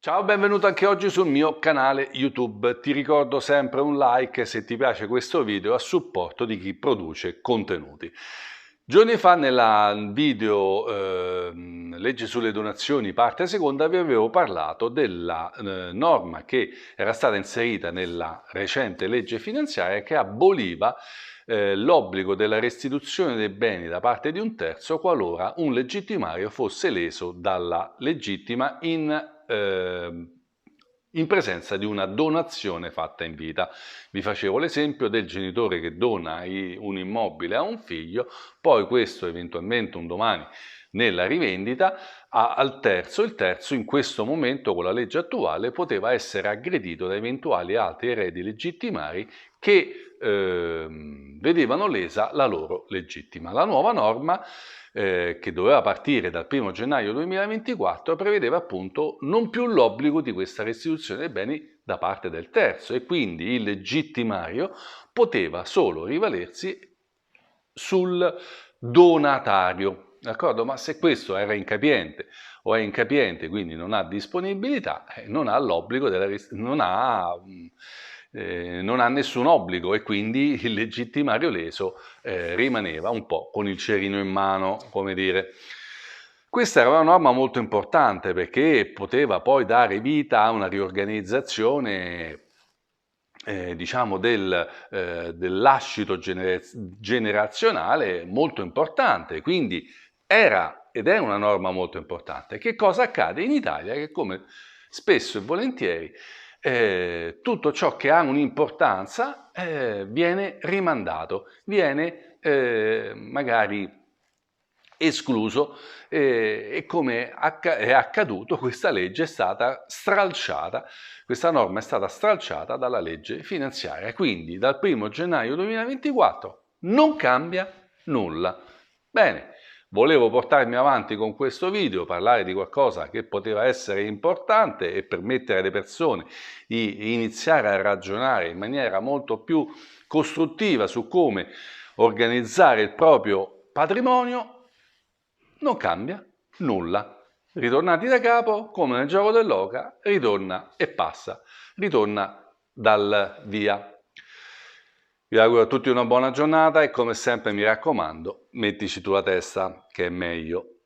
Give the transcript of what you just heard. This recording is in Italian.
Ciao, benvenuto anche oggi sul mio canale YouTube. Ti ricordo sempre un like se ti piace questo video a supporto di chi produce contenuti. Giorni fa nella video legge sulle donazioni parte seconda vi avevo parlato della norma che era stata inserita nella recente legge finanziaria che aboliva l'obbligo della restituzione dei beni da parte di un terzo qualora un legittimario fosse leso dalla legittima in presenza di una donazione fatta in vita. Vi facevo l'esempio del genitore che dona un immobile a un figlio, poi questo eventualmente un domani nella rivendita al terzo. Il terzo in questo momento con la legge attuale poteva essere aggredito da eventuali altri eredi legittimari che vedevano lesa la loro legittima. La nuova norma che doveva partire dal 1 gennaio 2024 prevedeva appunto non più l'obbligo di questa restituzione dei beni da parte del terzo e quindi il legittimario poteva solo rivalersi sul donatario. D'accordo? Ma se questo era incapiente o è incapiente, quindi non ha disponibilità, non ha l'obbligo non ha nessun obbligo e quindi il legittimario leso rimaneva un po' con il cerino in mano, come dire. Questa era una norma molto importante perché poteva poi dare vita a una riorganizzazione diciamo del lascito generazionale molto importante, quindi era ed è una norma molto importante. Che cosa accade in Italia? Che come spesso e volentieri tutto ciò che ha un'importanza viene rimandato, viene magari escluso e come è accaduto questa legge è stata stralciata, questa norma è stata stralciata dalla legge finanziaria, quindi dal 1 gennaio 2024 non cambia nulla. Bene, volevo portarmi avanti con questo video, parlare di qualcosa che poteva essere importante e permettere alle persone di iniziare a ragionare in maniera molto più costruttiva su come organizzare il proprio patrimonio. Non cambia nulla. Ritornati da capo, come nel gioco dell'oca, ritorna e passa, ritorna dal via. Vi auguro a tutti una buona giornata e come sempre mi raccomando, mettici tu la testa che è meglio.